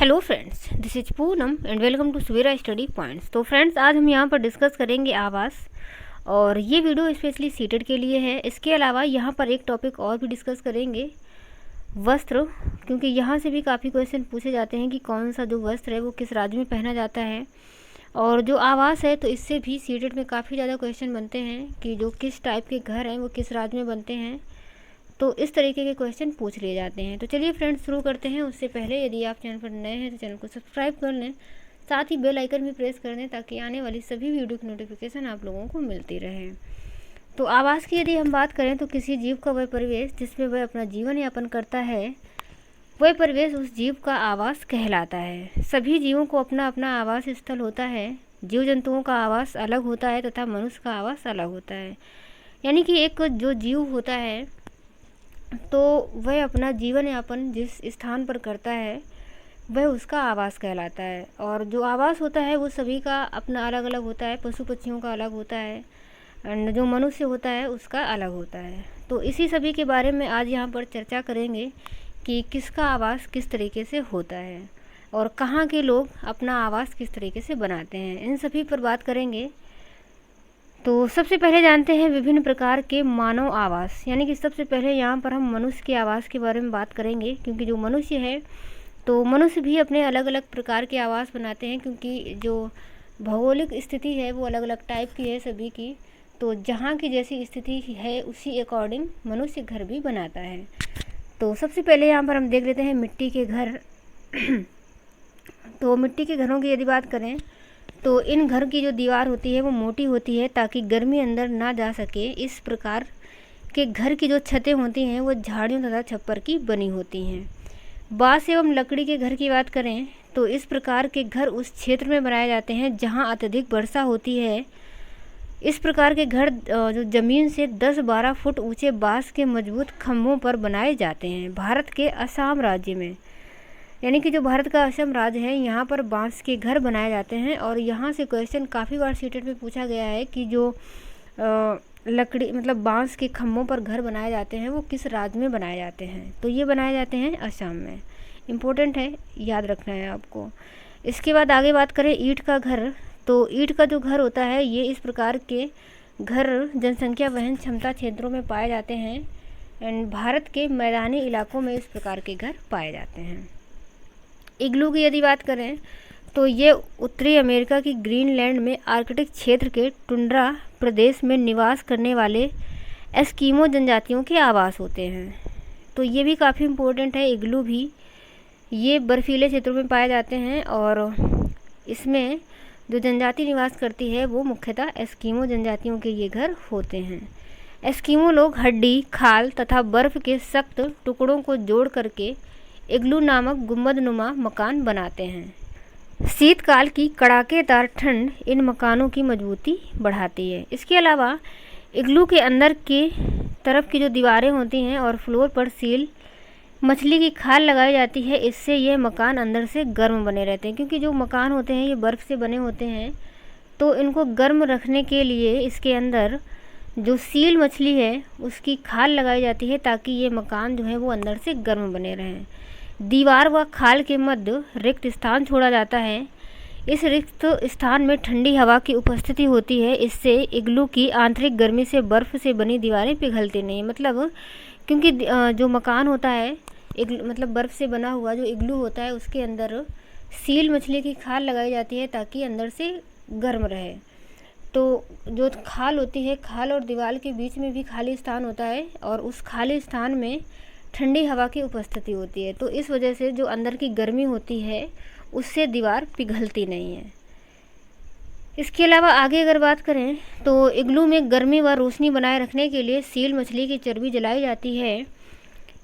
Hello friends, this is Poonam and welcome to Savera study points. तो friends, आज हम यहाँ पर डिस्कस करेंगे आवास, और ये वीडियो स्पेशली सीटेड के लिए है। इसके अलावा यहाँ पर एक टॉपिक और भी डिस्कस करेंगे, वस्त्र, क्योंकि यहाँ से भी काफ़ी क्वेश्चन पूछे जाते हैं कि कौन सा जो वस्त्र है वो किस राज्य में पहना जाता है। और जो आवास है तो इससे भी सीटेड में काफ़ी ज़्यादा क्वेश्चन बनते हैं कि जो किस टाइप के घर हैं वो किस राज्य में बनते हैं। तो इस तरीके के क्वेश्चन पूछ लिए जाते हैं। तो चलिए फ्रेंड्स, शुरू करते हैं। उससे पहले यदि आप चैनल पर नए हैं तो चैनल को सब्सक्राइब कर लें, साथ ही बेल आइकन भी प्रेस कर दें ताकि आने वाली सभी वीडियो की नोटिफिकेशन आप लोगों को मिलती रहे। तो आवास की यदि हम बात करें तो किसी जीव का वह परिवेश जिसमें वह अपना जीवन यापन करता है, वह परिवेश उस जीव का आवास कहलाता है। सभी जीवों को अपना अपना आवास स्थल होता है। जीव जंतुओं का आवास अलग होता है तथा मनुष्य का आवास अलग होता है। यानी कि एक जो जीव होता है तो वह अपना जीवन यापन जिस स्थान पर करता है वह उसका आवास कहलाता है। और जो आवास होता है वो सभी का अपना अलग अलग होता है। पशु पक्षियों का अलग होता है, और जो मनुष्य होता है उसका अलग होता है। तो इसी सभी के बारे में आज यहाँ पर चर्चा करेंगे कि किसका आवास किस तरीके से होता है और कहाँ के लोग अपना आवास किस तरीके से बनाते हैं, इन सभी पर बात करेंगे। तो सबसे पहले जानते हैं विभिन्न प्रकार के मानव आवास। यानी कि सबसे पहले यहाँ पर हम मनुष्य के आवास के बारे में बात करेंगे, क्योंकि जो मनुष्य है तो मनुष्य भी अपने अलग अलग प्रकार के आवास बनाते हैं, क्योंकि जो भौगोलिक स्थिति है वो अलग अलग टाइप की है सभी की। तो जहाँ की जैसी स्थिति है उसी अकॉर्डिंग मनुष्य घर भी बनाता है। तो सबसे पहले यहाँ पर हम देख लेते हैं मिट्टी के घर। तो मिट्टी के घरों की यदि बात करें तो इन घर की जो दीवार होती है वो मोटी होती है ताकि गर्मी अंदर ना जा सके। इस प्रकार के घर की जो छतें होती हैं वो झाड़ियों तथा छप्पर की बनी होती हैं। बाँस एवं लकड़ी के घर की बात करें तो इस प्रकार के घर उस क्षेत्र में बनाए जाते हैं जहां अत्यधिक वर्षा होती है। इस प्रकार के घर जो ज़मीन से 10-12 फुट ऊंचे बाँस के मजबूत खंभों पर बनाए जाते हैं। भारत के असम राज्य में, यानी कि जो भारत का असम राज्य है, यहाँ पर बांस के घर बनाए जाते हैं। और यहाँ से क्वेश्चन काफ़ी बार सीटेट में पूछा गया है कि जो लकड़ी मतलब बांस के खम्भों पर घर बनाए जाते हैं वो किस राज्य में बनाए जाते हैं। तो ये बनाए जाते हैं असम में। इम्पोर्टेंट है, याद रखना है आपको। इसके बाद आगे बात करें ईंट का घर। तो ईंट का जो घर होता है ये इस प्रकार के घर जनसंख्या वहन क्षमता क्षेत्रों में पाए जाते हैं। एंड भारत के मैदानी इलाकों में इस प्रकार के घर पाए जाते हैं। इग्लू की यदि बात करें तो ये उत्तरी अमेरिका की ग्रीनलैंड में आर्कटिक क्षेत्र के टुंड्रा प्रदेश में निवास करने वाले एस्किमो जनजातियों के आवास होते हैं। तो ये भी काफ़ी इम्पोर्टेंट है। इग्लू भी ये बर्फीले क्षेत्रों में पाए जाते हैं और इसमें जो जनजाति निवास करती है वो मुख्यतः एस्किमो जनजातियों के ये घर होते हैं। एस्किमो लोग हड्डी, खाल तथा बर्फ़ के सख्त टुकड़ों को जोड़ करके इग्लू नामक गुंबदनुमा मकान बनाते हैं। शीतकाल की कड़ाकेदार ठंड इन मकानों की मजबूती बढ़ाती है। इसके अलावा इग्लू के अंदर की तरफ की जो दीवारें होती हैं और फ्लोर पर सील मछली की खाल लगाई जाती है, इससे ये मकान अंदर से गर्म बने रहते हैं। क्योंकि जो मकान होते हैं ये बर्फ़ से बने होते हैं, तो इनको गर्म रखने के लिए इसके अंदर जो सील मछली है उसकी खाल लगाई जाती है ताकि ये मकान जो है वो अंदर से गर्म बने रहें। दीवार व खाल के मध्य रिक्त स्थान छोड़ा जाता है। इस रिक्त स्थान में ठंडी हवा की उपस्थिति होती है। इससे इग्लू की आंतरिक गर्मी से बर्फ़ से बनी दीवारें पिघलती नहीं। मतलब क्योंकि जो मकान होता है मतलब बर्फ़ से बना हुआ जो इग्लू होता है उसके अंदर सील मछली की खाल लगाई जाती है ताकि अंदर से गर्म रहे। तो जो खाल होती है, खाल और दीवार के बीच में भी खाली स्थान होता है और उस खाली स्थान में ठंडी हवा की उपस्थिति होती है। तो इस वजह से जो अंदर की गर्मी होती है उससे दीवार पिघलती नहीं है। इसके अलावा आगे अगर बात करें तो इग्लू में गर्मी व रोशनी बनाए रखने के लिए सील मछली की चर्बी जलाई जाती है।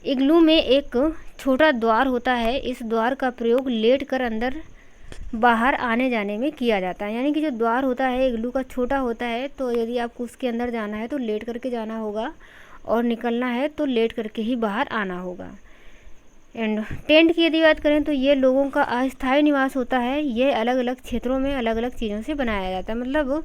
इग्लू में एक छोटा द्वार होता है। इस द्वार का प्रयोग लेट कर अंदर बाहर आने जाने में किया जाता है। यानी कि जो द्वार होता है इग्लू का छोटा होता है, तो यदि आपको उसके अंदर जाना है तो लेट करके जाना होगा और निकलना है तो लेट करके ही बाहर आना होगा। एंड टेंट की यदि बात करें तो ये लोगों का अस्थायी निवास होता है। ये अलग अलग क्षेत्रों में अलग अलग चीज़ों से बनाया जाता है। मतलब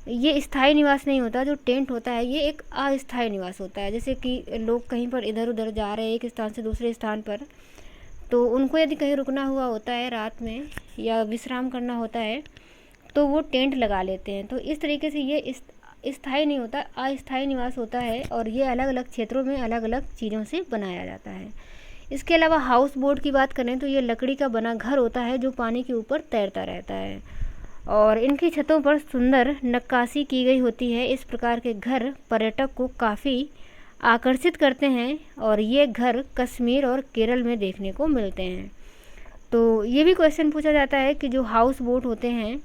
ये स्थायी निवास नहीं होता। जो टेंट होता है ये एक अस्थायी निवास होता है। जैसे कि लोग कहीं पर इधर उधर जा रहे हैं एक स्थान से दूसरे स्थान पर, तो उनको यदि कहीं रुकना हुआ होता है रात में या विश्राम करना होता है तो वो टेंट लगा लेते हैं। तो इस तरीके से ये स्थायी नहीं होता, अस्थायी निवास होता है और ये अलग अलग क्षेत्रों में अलग अलग चीज़ों से बनाया जाता है। इसके अलावा हाउस बोट की बात करें तो ये लकड़ी का बना घर होता है जो पानी के ऊपर तैरता रहता है और इनकी छतों पर सुंदर नक्काशी की गई होती है। इस प्रकार के घर पर्यटक को काफ़ी आकर्षित करते हैं और ये घर कश्मीर और केरल में देखने को मिलते हैं। तो ये भी क्वेश्चन पूछा जाता है कि जो हाउस बोट होते हैं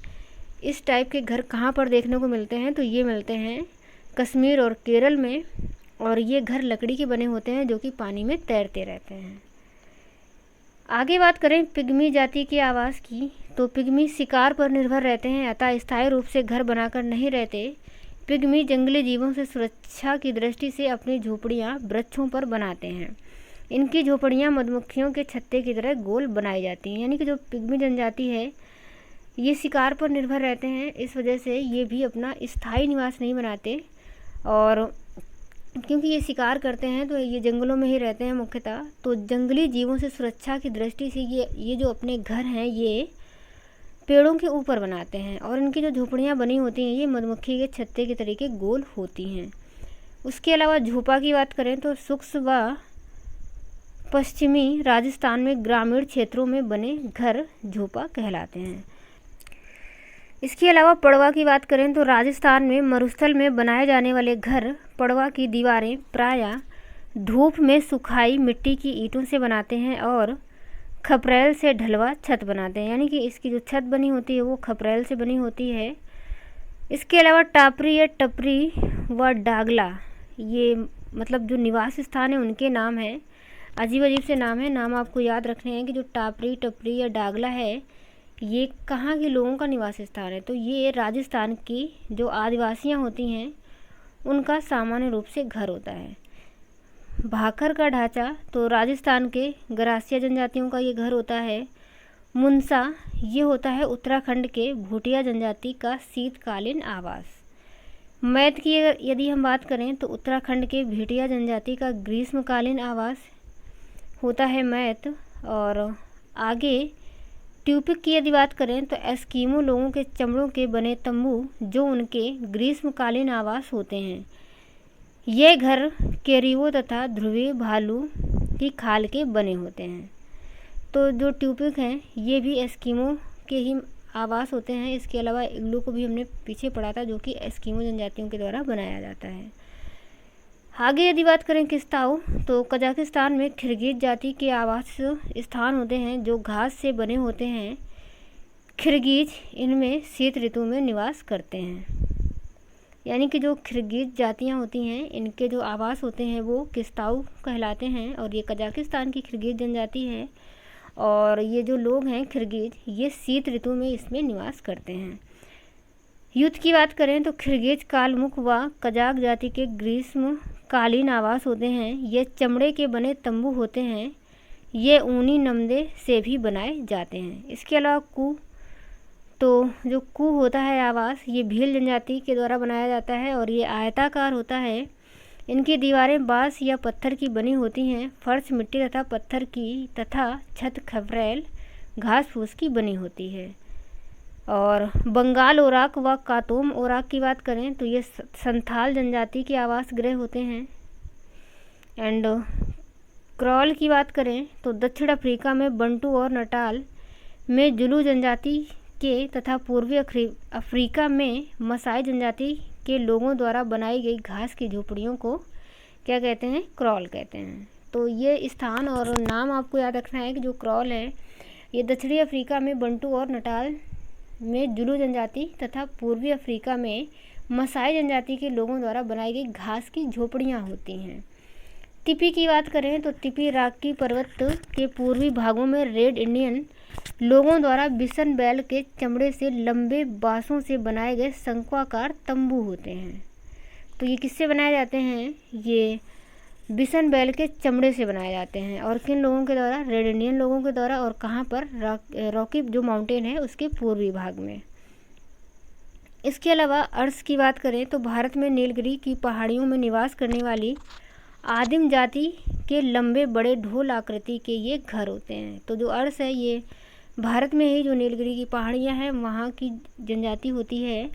इस टाइप के घर कहाँ पर देखने को मिलते हैं, तो ये मिलते हैं कश्मीर और केरल में और ये घर लकड़ी के बने होते हैं जो कि पानी में तैरते रहते हैं। आगे बात करें पिग्मी जाति के आवास की, तो पिग्मी शिकार पर निर्भर रहते हैं, अतः स्थायी रूप से घर बनाकर नहीं रहते। पिग्मी जंगली जीवों से सुरक्षा की दृष्टि से अपनी झोपड़ियाँ वृक्षों पर बनाते हैं। इनकी झोपड़ियाँ मधुमक्खियों के छत्ते की तरह गोल बनाई जाती हैं। यानी कि जो पिग्मी जनजाति है ये शिकार पर निर्भर रहते हैं, इस वजह से ये भी अपना स्थायी निवास नहीं बनाते और क्योंकि ये शिकार करते हैं तो ये जंगलों में ही रहते हैं मुख्यतः। तो जंगली जीवों से सुरक्षा की दृष्टि से ये जो अपने घर हैं ये पेड़ों के ऊपर बनाते हैं और इनकी जो झोपड़ियाँ बनी होती हैं ये मधुमक्खी के छत्ते के तरीके गोल होती हैं। उसके अलावा झोपा की बात करें तो शुष्क व पश्चिमी राजस्थान में ग्रामीण क्षेत्रों में बने घर झोपा कहलाते हैं। इसके अलावा पड़वा की बात करें तो राजस्थान में मरुस्थल में बनाए जाने वाले घर पड़वा की दीवारें प्रायः धूप में सुखाई मिट्टी की ईंटों से बनाते हैं और खपरेल से ढलवा छत बनाते हैं। यानी कि इसकी जो छत बनी होती है वो खपरेल से बनी होती है। इसके अलावा टापरी या टपरी व डागला ये मतलब जो निवास स्थान है उनके नाम है, अजीब अजीब से नाम है, नाम आपको याद रखने हैं कि जो टापरी टपरी या डागला है ये कहाँ के लोगों का निवास स्थान है, तो ये राजस्थान की जो आदिवासियाँ होती हैं उनका सामान्य रूप से घर होता है। भाखर का ढांचा तो राजस्थान के गरासिया जनजातियों का ये घर होता है। मुनसा ये होता है उत्तराखंड के भूटिया जनजाति का शीतकालीन आवास। मैत की यदि हम बात करें तो उत्तराखंड के भेटिया जनजाति का ग्रीष्मकालीन आवास होता है मैत। और आगे ट्यूपिक की यदि बात करें तो एस्कीमो लोगों के चमड़ों के बने तंबू जो उनके ग्रीष्मकालीन आवास होते हैं। ये घर कैरिवो तथा ध्रुवीय भालू की खाल के बने होते हैं। तो जो ट्यूपिक हैं ये भी एस्कीमो के ही आवास होते हैं। इसके अलावा इग्लू को भी हमने पीछे पढ़ा था जो कि एस्कीमो जनजातियों के द्वारा बनाया जाता है। आगे यदि बात करें किस्ताऊ तो कजाकिस्तान में किर्गिज जाति के आवास स्थान होते हैं जो घास से बने होते हैं। किर्गिज इनमें शीत ऋतु में निवास करते हैं। यानी कि जो किर्गिज जातियाँ होती हैं इनके जो आवास होते हैं वो किस्ताऊ कहलाते हैं और ये कजाकिस्तान की किर्गिज जनजाति है और ये जो लोग हैं किर्गिज ये शीत ऋतु में इसमें निवास करते हैं। युद्ध की बात करें तो किर्गिज कालमुख व कजाक जाति के ग्रीष्मकालीन आवास होते हैं। ये चमड़े के बने तंबू होते हैं। ये ऊनी नमदे से भी बनाए जाते हैं। इसके अलावा कू तो जो कू होता है आवास ये भील जनजाति के द्वारा बनाया जाता है और ये आयताकार होता है। इनकी दीवारें बांस या पत्थर की बनी होती हैं। फर्श मिट्टी तथा पत्थर की तथा छत खपरेल घास फूस की बनी होती है। और बंगाल ओराक व कातोम ओराक की बात करें तो ये संथाल जनजाति के आवास गृह होते हैं। एंड क्रॉल की बात करें तो दक्षिण अफ्रीका में बंटू और नटाल में जुलू जनजाति के तथा पूर्वी अफ्रीका में मसाई जनजाति के लोगों द्वारा बनाई गई घास की झोपड़ियों को क्या कहते हैं, क्रॉल कहते हैं। तो ये स्थान और नाम आपको याद रखना है कि जो क्रॉल है ये दक्षिणी अफ्रीका में बंटू और नटाल में जुलू जनजाति तथा पूर्वी अफ्रीका में मसाई जनजाति के लोगों द्वारा बनाई गई घास की झोपड़ियाँ होती हैं। तिपी की बात करें तो तिपी राकी पर्वत के पूर्वी भागों में रेड इंडियन लोगों द्वारा बिसन बैल के चमड़े से लंबे बांसों से बनाए गए शंक्वाकार तंबू होते हैं। तो ये किससे बनाए जाते हैं, ये बिसन बैल के चमड़े से बनाए जाते हैं। और किन लोगों के द्वारा, रेड इंडियन लोगों के द्वारा। और कहाँ पर, रॉकी जो माउंटेन है उसके पूर्वी भाग में। इसके अलावा अर्स की बात करें तो भारत में नीलगिरी की पहाड़ियों में निवास करने वाली आदिम जाति के लंबे बड़े ढोल आकृति के ये घर होते हैं। तो जो अर्स है ये भारत में ही जो नीलगिरी की पहाड़ियाँ हैं वहाँ की जनजाति होती है,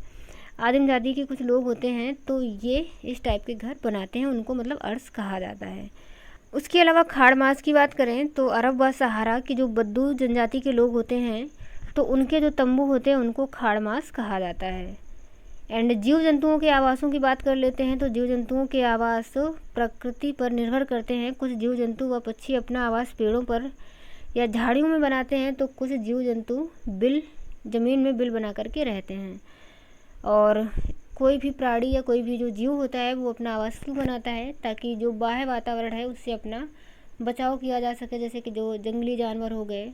आदिम जाति के कुछ लोग होते हैं, तो ये इस टाइप के घर बनाते हैं, उनको मतलब अर्स कहा जाता है। उसके अलावा खाड़मास की बात करें तो अरब व सहारा की जो बद्दू जनजाति के लोग होते हैं तो उनके जो तंबू होते हैं उनको खाड़मास कहा जाता है। एंड जीव जंतुओं के आवासों की बात कर लेते हैं। तो जीव जंतुओं के आवास प्रकृति पर निर्भर करते हैं। कुछ जीव जंतु व पक्षी अपना आवास पेड़ों पर या झाड़ियों में बनाते हैं, तो कुछ जीव जंतु बिल ज़मीन में बिल बना करके रहते हैं। और कोई भी प्राणी या कोई भी जो जीव होता है वो अपना आवास क्यों बनाता है, ताकि जो बाह्य वातावरण है उससे अपना बचाव किया जा सके, जैसे कि जो जंगली जानवर हो गए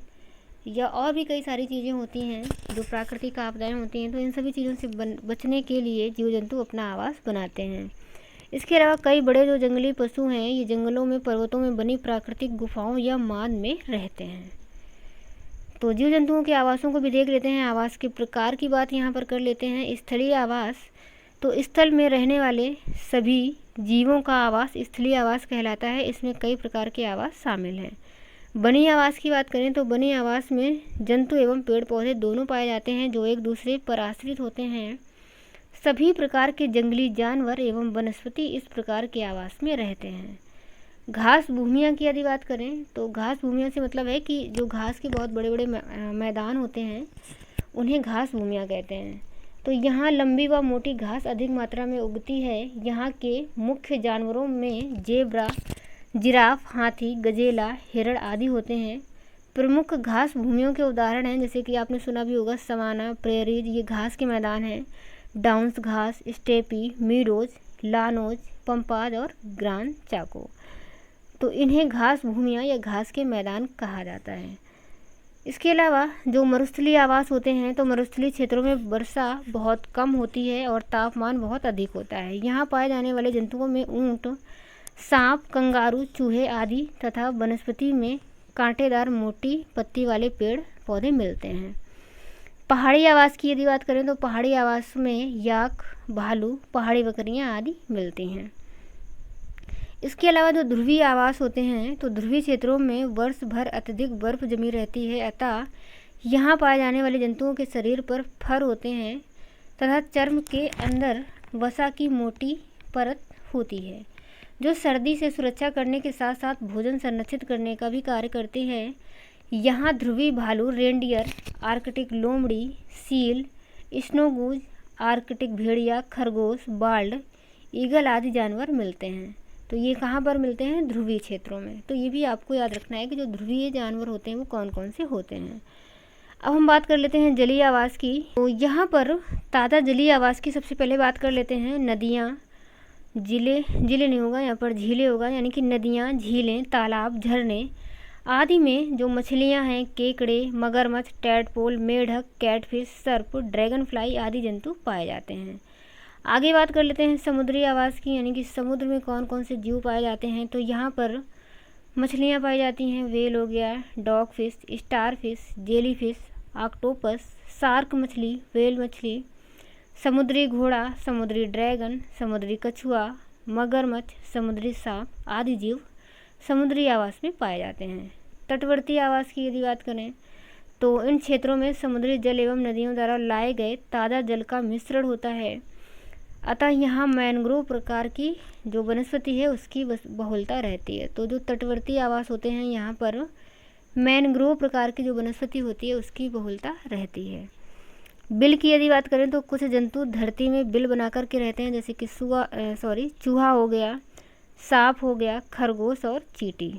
या और भी कई सारी चीज़ें होती हैं जो प्राकृतिक आपदाएं होती हैं, तो इन सभी चीज़ों से बचने के लिए जीव जंतु अपना आवास बनाते हैं। इसके अलावा कई बड़े जो जंगली पशु हैं ये जंगलों में, पर्वतों में बनी प्राकृतिक गुफाओं या मांद में रहते हैं। तो जीव जंतुओं के आवासों को भी देख लेते हैं। आवास के प्रकार की बात यहाँ पर कर लेते हैं। स्थलीय आवास, तो स्थल में रहने वाले सभी जीवों का आवास स्थलीय आवास कहलाता है। इसमें कई प्रकार के आवास शामिल हैं। बनी आवास की बात करें तो बनी आवास में जंतु एवं पेड़ पौधे दोनों पाए जाते हैं जो एक दूसरे पर आश्रित होते हैं। सभी प्रकार के जंगली जानवर एवं वनस्पति इस प्रकार के आवास में रहते हैं। घास भूमियाँ की यदि बात करें तो घास भूमियाँ से मतलब है कि जो घास के बहुत बड़े बड़े मैदान होते हैं उन्हें घास भूमियाँ कहते हैं। तो यहाँ लंबी व मोटी घास अधिक मात्रा में उगती है। यहाँ के मुख्य जानवरों में जेब्रा, जिराफ, हाथी, गजेला, हिरण आदि होते हैं। प्रमुख घास भूमियों के उदाहरण हैं जैसे कि आपने सुना भी होगा सवाना, प्रेरीज, ये घास के मैदान हैं। डाउन्स घास, स्टेपी, मीडोज, लानोज, पंपाज और ग्रांड चाको, तो इन्हें घास भूमियाँ या घास के मैदान कहा जाता है। इसके अलावा जो मरुस्थलीय आवास होते हैं तो मरुस्थलीय क्षेत्रों में वर्षा बहुत कम होती है और तापमान बहुत अधिक होता है। यहाँ पाए जाने वाले जंतुओं में ऊँट, सांप, कंगारू, चूहे आदि तथा वनस्पति में कांटेदार मोटी पत्ती वाले पेड़ पौधे मिलते हैं। पहाड़ी आवास की यदि बात करें तो पहाड़ी आवास में याक, भालू, पहाड़ी बकरियां आदि मिलती हैं। इसके अलावा जो ध्रुवीय आवास होते हैं तो ध्रुवीय क्षेत्रों में वर्ष भर अत्यधिक बर्फ जमी रहती है, अतः यहाँ पाए जाने वाले जंतुओं के शरीर पर फर होते हैं तथा चर्म के अंदर वसा की मोटी परत होती है जो सर्दी से सुरक्षा करने के साथ साथ भोजन संरक्षित करने का भी कार्य करते हैं। यहाँ ध्रुवीय भालू, रेंडियर, आर्कटिक लोमड़ी, सील, स्नोगूज, आर्कटिक भेड़िया, खरगोश, बाल्ड, ईगल आदि जानवर मिलते हैं। तो ये कहाँ पर मिलते हैं? ध्रुवीय क्षेत्रों में। तो ये भी आपको याद रखना है कि जो ध्रुवीय जानवर होते हैं वो कौन कौन से होते हैं। अब हम बात कर लेते हैं जलीय आवास की। तो यहाँ पर ताज़ा जलीय आवास की सबसे पहले बात कर लेते हैं। नदियाँ, जिले नहीं होगा यहाँ पर, झीलें होगा, यानी कि नदियाँ, झीलें, तालाब, झरने आदि में जो मछलियाँ हैं, केकड़े, मगरमच्छ, टैडपोल, मेढक, कैटफिश, सर्प, ड्रैगन फ्लाई आदि जंतु पाए जाते हैं। आगे बात कर लेते हैं समुद्री आवास की, यानी कि समुद्र में कौन कौन से जीव पाए जाते हैं। तो यहाँ पर मछलियाँ पाई जाती हैं। व्हेल हो गया, dog fish, star fish, jelly fish, octopus, shark मछली, व्हेल मछली, समुद्री घोड़ा, समुद्री ड्रैगन, समुद्री कछुआ, मगरमच्छ, समुद्री सांप आदि जीव समुद्री आवास में पाए जाते हैं। तटवर्ती आवास की यदि बात करें तो इन क्षेत्रों में समुद्री जल एवं नदियों द्वारा लाए गए ताज़ा जल का मिश्रण होता है, अतः यहाँ मैनग्रोव प्रकार की जो वनस्पति है उसकी बहुलता रहती है। तो जो तटवर्ती आवास होते हैं यहाँ पर मैनग्रोव प्रकार की जो वनस्पति होती है उसकी बहुलता रहती है। बिल की यदि बात करें तो कुछ जंतु धरती में बिल बना कर के रहते हैं, जैसे कि चूहा हो गया, सांप हो गया, खरगोश और चींटी।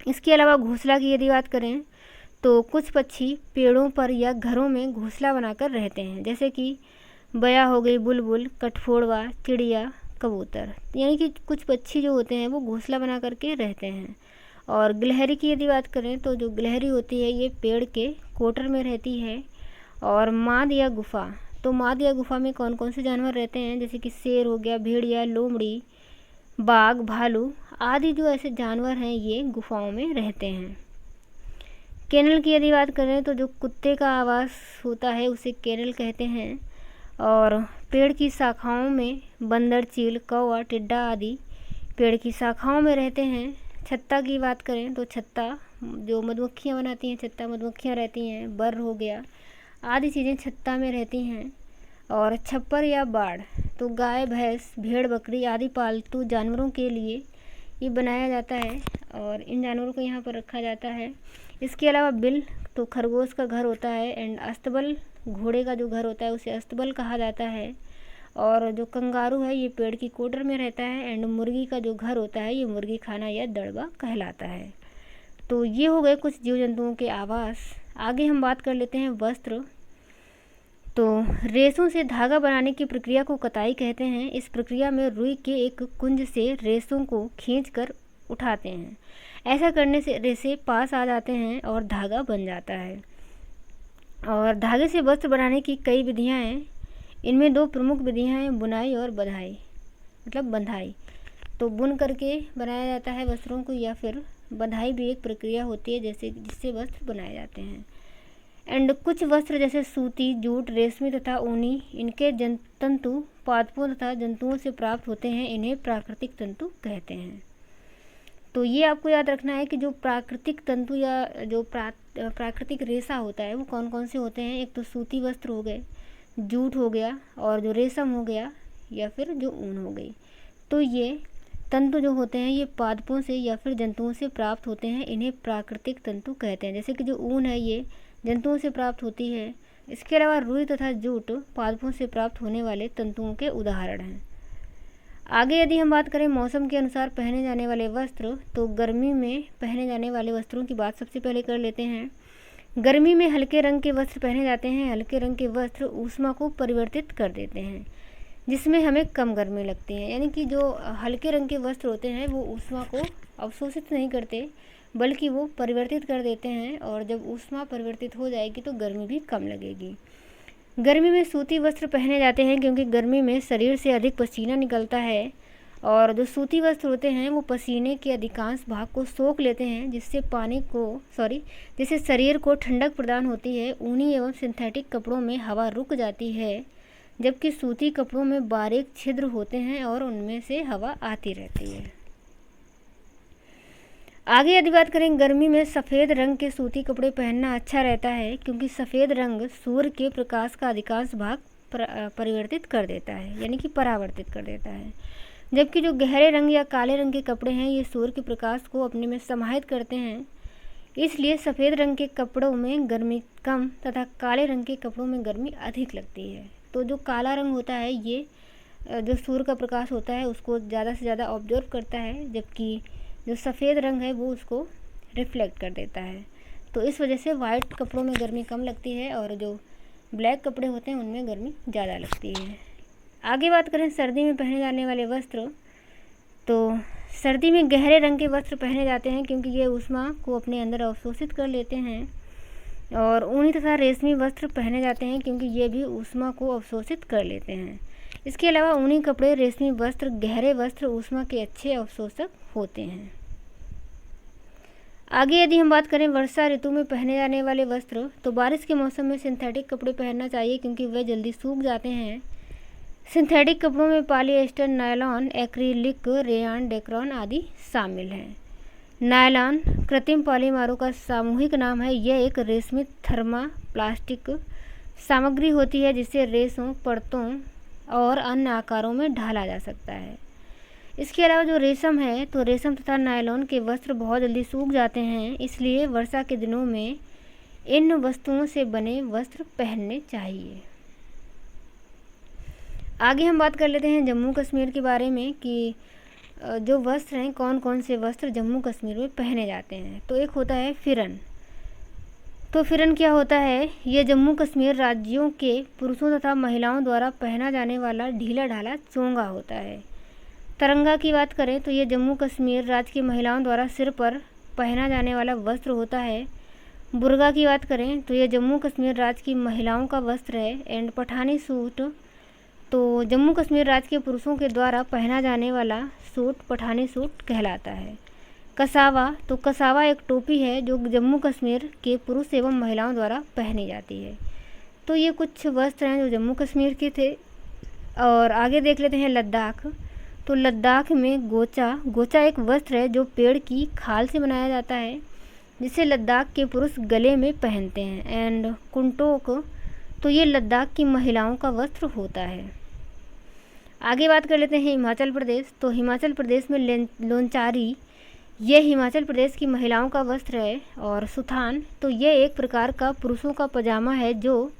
इसके अलावा घोंसला की यदि बात करें तो कुछ पक्षी पेड़ों पर या घरों में घोंसला बनाकर रहते हैं, जैसे कि बया हो गई, बुलबुल, कठफोड़वा, चिड़िया, कबूतर, यानी कि कुछ पक्षी जो होते हैं वो घोंसला बना करके रहते हैं। और गिलहरी की यदि बात करें तो जो गिलहरी होती है ये पेड़ के कोटर में रहती है। और माद या गुफा, तो माद या गुफा में कौन कौन से जानवर रहते हैं, जैसे कि शेर हो गया, भेड़िया, लोमड़ी, बाघ, भालू आदि जो ऐसे जानवर हैं ये गुफाओं में रहते हैं। केनल की यदि बात करें तो जो कुत्ते का आवास होता है उसे केनल कहते हैं। और पेड़ की शाखाओं में बंदर, चील, कौवा, टिड्डा आदि पेड़ की शाखाओं में रहते हैं। छत्ता की बात करें तो छत्ता जो मधुमक्खियाँ बनाती हैं, छत्ता मधुमक्खियाँ रहती हैं, बर हो गया, आदि चीज़ें छत्ता में रहती हैं। और छप्पर या बाड़ तो गाय, भैंस, भेड़, बकरी आदि पालतू जानवरों के लिए ये बनाया जाता है और इन जानवरों को यहाँ पर रखा जाता है। इसके अलावा बिल तो खरगोश का घर होता है। एंड अस्तबल घोड़े का जो घर होता है उसे अस्तबल कहा जाता है। और जो कंगारू है ये पेड़ की कोटर में रहता है। एंड मुर्गी का जो घर होता है ये मुर्गी खाना या दड़बा कहलाता है। तो ये हो गए कुछ जीव जंतुओं के आवास। आगे हम बात कर लेते हैं वस्त्र। तो रेशों से धागा बनाने की प्रक्रिया को कताई कहते हैं। इस प्रक्रिया में रुई के एक कुंज से रेशों को खींचकर उठाते हैं। ऐसा करने से रेशे पास आ जाते हैं और धागा बन जाता है। और धागे से वस्त्र बनाने की कई विधियां हैं। इनमें दो प्रमुख विधियां हैं, बुनाई और बधाई, मतलब बंधाई। तो बुन करके बनाया जाता है वस्त्रों को, या फिर बंधाई भी एक प्रक्रिया होती है जैसे जिससे वस्त्र बनाए जाते हैं। एंड कुछ वस्त्र जैसे सूती, जूट, रेशमी तथा ऊनी, इनके तंतु पादपों तथा जंतुओं से प्राप्त होते हैं। इन्हें प्राकृतिक तंतु कहते हैं। तो ये आपको याद रखना है कि जो प्राकृतिक तंतु या जो प्राकृतिक रेशा होता है वो कौन कौन से होते हैं। एक तो सूती वस्त्र हो गए, जूट हो गया, और जो रेशम हो गया, या फिर जो ऊन हो गई। तो ये तंतु जो होते हैं ये पादपों से या फिर जंतुओं से प्राप्त होते हैं। इन्हें प्राकृतिक तंतु कहते हैं। जैसे कि जो ऊन है ये जंतुओं से प्राप्त होती है। इसके अलावा रुई तथा जूट पादपों से प्राप्त होने वाले तंतुओं के उदाहरण हैं। आगे यदि हम बात करें मौसम के अनुसार पहने जाने वाले वस्त्र, तो गर्मी में पहने जाने वाले वस्त्रों की बात सबसे पहले कर लेते हैं। गर्मी में हल्के रंग के वस्त्र पहने जाते हैं। हल्के रंग के वस्त्र ऊष्मा को परिवर्तित कर देते हैं, जिसमें हमें कम गर्मी लगती है। यानी कि जो हल्के रंग के वस्त्र होते हैं वो ऊष्मा को अवशोषित नहीं करते, बल्कि वो परिवर्तित कर देते हैं। और जब ऊष्मा परिवर्तित हो जाएगी तो गर्मी भी कम लगेगी। गर्मी में सूती वस्त्र पहने जाते हैं क्योंकि गर्मी में शरीर से अधिक पसीना निकलता है। और जो सूती वस्त्र होते हैं वो पसीने के अधिकांश भाग को सोख लेते हैं, जिससे शरीर को ठंडक प्रदान होती है। ऊनी एवं सिंथेटिक कपड़ों में हवा रुक जाती है, जबकि सूती कपड़ों में बारीक छिद्र होते हैं और उनमें से हवा आती रहती है। आगे यदि बात करें, गर्मी में सफ़ेद रंग के सूती कपड़े पहनना अच्छा रहता है क्योंकि सफ़ेद रंग सूर्य के प्रकाश का अधिकांश भाग परिवर्तित कर देता है, यानी कि परावर्तित कर देता है। जबकि जो गहरे रंग या काले रंग के कपड़े हैं ये सूर्य के प्रकाश को अपने में समाहित करते हैं। इसलिए सफ़ेद रंग के कपड़ों में गर्मी कम तथा काले रंग के कपड़ों में गर्मी अधिक लगती है। तो जो काला रंग होता है ये जो सूर्य का प्रकाश होता है उसको ज़्यादा से ज़्यादा ऑब्जर्व करता है, जबकि जो सफ़ेद रंग है वो उसको रिफ्लेक्ट कर देता है। तो इस वजह से वाइट कपड़ों में गर्मी कम लगती है और जो ब्लैक कपड़े होते हैं उनमें गर्मी ज़्यादा लगती है। आगे बात करें सर्दी में पहने जाने वाले वस्त्र, तो सर्दी में गहरे रंग के वस्त्र पहने जाते हैं क्योंकि ये ऊष्मा को अपने अंदर अवशोषित कर लेते हैं। और ऊनी तथा रेशमी वस्त्र पहने जाते हैं क्योंकि ये भी ऊष्मा को अवशोषित कर लेते हैं। इसके अलावा ऊनी कपड़े, रेशमी वस्त्र, गहरे वस्त्र ऊष्मा के अच्छे अवशोषक होते हैं। आगे यदि हम बात करें वर्षा ऋतु में पहने जाने वाले वस्त्र, तो बारिश के मौसम में सिंथेटिक कपड़े पहनना चाहिए क्योंकि वे जल्दी सूख जाते हैं। सिंथेटिक कपड़ों में polyester, nylon, acrylic, rayon, dacron आदि शामिल हैं। नायलॉन कृत्रिम पॉलीमरों का सामूहिक नाम है। यह एक रेशमी थर्मोप्लास्टिक सामग्री होती है जिसे रेशों, परतों और अन्य आकारों में ढाला जा सकता है। इसके अलावा जो रेशम है, तो रेशम तथा नायलॉन के वस्त्र बहुत जल्दी सूख जाते हैं, इसलिए वर्षा के दिनों में इन वस्तुओं से बने वस्त्र पहनने चाहिए। आगे हम बात कर लेते हैं जम्मू कश्मीर के बारे में कि जो वस्त्र हैं, कौन कौन से वस्त्र जम्मू कश्मीर में पहने जाते हैं। तो एक होता है फिरन। तो फिरन क्या होता है? ये जम्मू कश्मीर राज्यों के पुरुषों तथा महिलाओं द्वारा पहना जाने वाला ढीला ढाला चोंगा होता है। तरंगा की बात करें तो ये जम्मू कश्मीर राज्य की महिलाओं द्वारा सिर पर पहना जाने वाला वस्त्र होता है। बुर्गा की बात करें तो ये जम्मू कश्मीर राज्य की महिलाओं का वस्त्र है। एंड पठानी सूट, तो जम्मू कश्मीर राज्य के पुरुषों के द्वारा पहना जाने वाला सूट पठानी सूट कहलाता है। कसावा, तो कसावा एक टोपी है जो जम्मू कश्मीर के पुरुष एवं महिलाओं द्वारा पहनी जाती है। तो ये कुछ वस्त्र हैं जो जम्मू कश्मीर के थे। और आगे देख लेते हैं लद्दाख। तो लद्दाख में गोचा एक वस्त्र है जो पेड़ की खाल से बनाया जाता है, जिसे लद्दाख के पुरुष गले में पहनते हैं। एंड कुंटोक, तो ये लद्दाख की महिलाओं का वस्त्र होता है। आगे बात कर लेते हैं हिमाचल प्रदेश। तो हिमाचल प्रदेश में लोंचारी, ये हिमाचल प्रदेश की महिलाओं का वस्त्र है। और सुथान, तो ये एक प्रकार का पुरुषों का पजामा है जो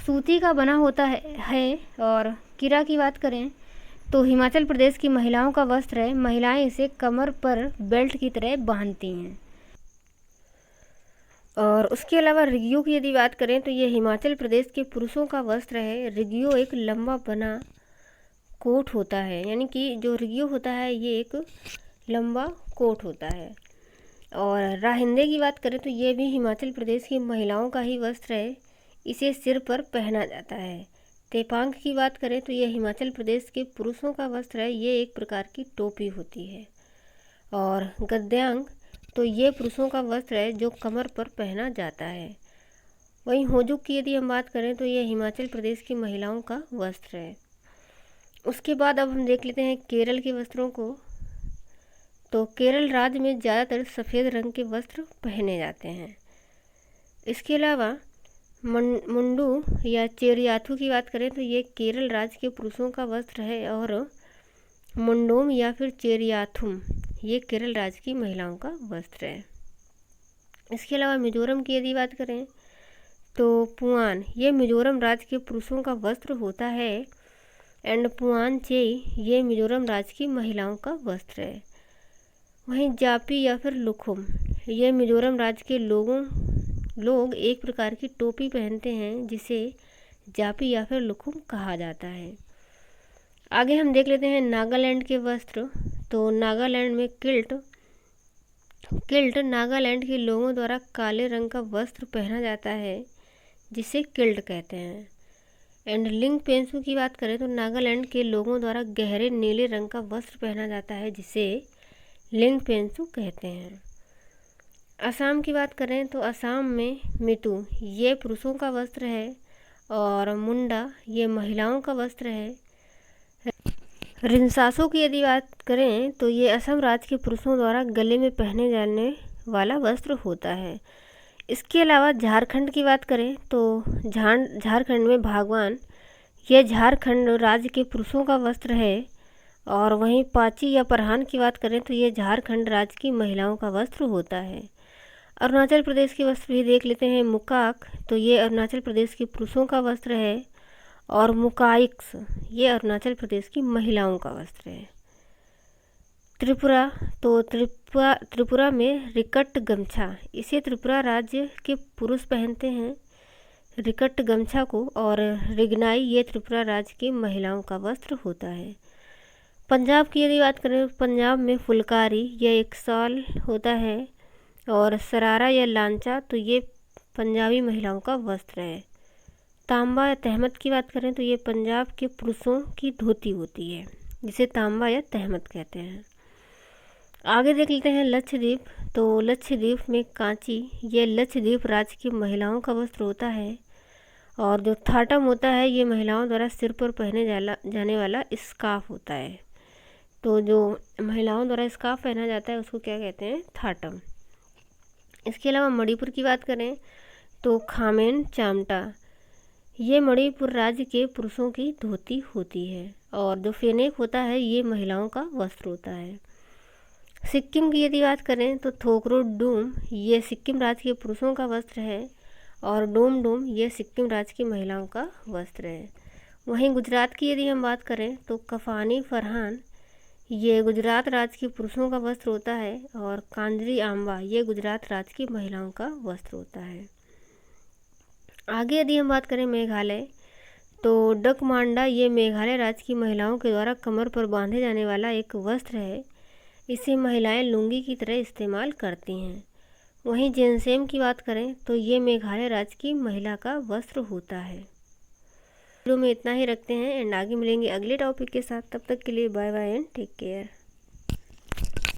सूती का बना होता है। और किरा की बात करें तो हिमाचल प्रदेश की महिलाओं का वस्त्र है। महिलाएं इसे कमर पर बेल्ट की तरह बांधती हैं। और उसके अलावा रिगियो की यदि बात करें तो ये हिमाचल प्रदेश के पुरुषों का वस्त्र है। रिगियो एक लंबा बना कोट होता है, यानी कि जो रिगियो होता है ये एक लंबा कोट होता है। और राहिंदे की बात करें तो ये भी हिमाचल प्रदेश की महिलाओं का ही वस्त्र है, इसे सिर पर पहना जाता है। तेपांग की बात करें तो ये हिमाचल प्रदेश के पुरुषों का वस्त्र है, ये एक प्रकार की टोपी होती है। और गद्यांग, तो ये पुरुषों का वस्त्र है जो कमर पर पहना जाता है। वहीं होजुक की यदि हम बात करें तो ये हिमाचल प्रदेश की महिलाओं का वस्त्र है। उसके बाद अब हम देख लेते हैं केरल के वस्त्रों को। तो केरल राज्य में ज़्यादातर सफ़ेद रंग के वस्त्र पहने जाते हैं। इसके अलावा मुंडू या चेरियाथू की बात करें तो ये केरल राज्य के पुरुषों का वस्त्र है। और मुंडोम या फिर चेरियाथुम, ये केरल राज्य की महिलाओं का वस्त्र है। इसके अलावा मिजोरम की यदि बात करें तो पुआन, ये मिजोरम राज्य के पुरुषों का वस्त्र होता है। एंड पुआन चेई, ये मिजोरम राज्य की महिलाओं का वस्त्र है। वहीं जापी या फिर लुखुम, ये मिजोरम राज्य के लोग एक प्रकार की टोपी पहनते हैं जिसे जापी या फिर लुखुम कहा जाता है। आगे हम देख लेते हैं नागालैंड के वस्त्र। तो नागालैंड में किल्ट नागालैंड के लोगों द्वारा काले रंग का वस्त्र पहना जाता है जिसे किल्ट कहते हैं। एंड लिंगपेंसू की बात करें तो नागालैंड के लोगों द्वारा गहरे नीले रंग का वस्त्र पहना जाता है जिसे लिंगपेंसू कहते हैं। असम की बात करें तो असम में मितु, ये पुरुषों का वस्त्र है। और मुंडा, ये महिलाओं का वस्त्र है। रिंसासो की यदि बात करें तो ये असम राज्य के पुरुषों द्वारा गले में पहने जाने वाला वस्त्र होता है। इसके अलावा झारखंड की बात करें तो झारखंड में भागवान, ये झारखंड राज्य के पुरुषों का वस्त्र है। और वहीं पाची या परहान की बात करें तो ये झारखंड राज्य की महिलाओं का वस्त्र होता है। अरुणाचल प्रदेश के वस्त्र भी देख लेते हैं। मुकाक, तो ये अरुणाचल प्रदेश के पुरुषों का वस्त्र है। और मुकाइक्स, ये अरुणाचल प्रदेश की महिलाओं का वस्त्र है। त्रिपुरा, तो त्रिपुरा में रिकट गमछा, इसे त्रिपुरा राज्य के पुरुष पहनते हैं रिकट गमछा को। और रिगनाई, ये त्रिपुरा राज्य की महिलाओं का वस्त्र होता है। पंजाब की यदि बात करें तो पंजाब में फुलकारी, यह एक शॉल होता है। और सरारा या लांचा, तो ये पंजाबी महिलाओं का वस्त्र है। तांबा या तहमत की बात करें तो ये पंजाब के पुरुषों की धोती होती है जिसे तांबा या तहमत कहते हैं। आगे देख लेते हैं लक्षद्वीप। तो लक्षद्वीप में कांची, ये लक्षद्वीप राज्य की महिलाओं का वस्त्र होता है। और जो थाटम होता है ये महिलाओं द्वारा सिर पर पहने जाने वाला स्कार्फ होता है। तो जो महिलाओं द्वारा स्कार्फ पहना जाता है उसको क्या कहते हैं? थाटम। इसके अलावा मणिपुर की बात करें तो खामेन चामटा, ये मणिपुर राज्य के पुरुषों की धोती होती है। और जो फेनेक होता है ये महिलाओं का वस्त्र होता है। सिक्किम की यदि बात करें तो थोकरो डूम, ये सिक्किम राज्य के पुरुषों का वस्त्र है। और डोम डोम, ये सिक्किम राज्य की महिलाओं का वस्त्र है। वहीं गुजरात की यदि हम बात करें तो कफानी फरहान, ये गुजरात राज्य के पुरुषों का वस्त्र होता है। और कांजरी आंबा, ये गुजरात राज्य की महिलाओं का वस्त्र होता है। आगे यदि हम बात करें मेघालय तो डकमांडा, ये मेघालय राज्य की महिलाओं के द्वारा कमर पर बांधे जाने वाला एक वस्त्र है। इसे महिलाएं लुंगी की तरह इस्तेमाल करती हैं। वहीं जेनसेम की बात करें तो ये मेघालय राज्य की महिला का वस्त्र होता है। वीडियो में इतना ही रखते हैं एंड आगे मिलेंगे अगले टॉपिक के साथ। तब तक के लिए bye bye and take care.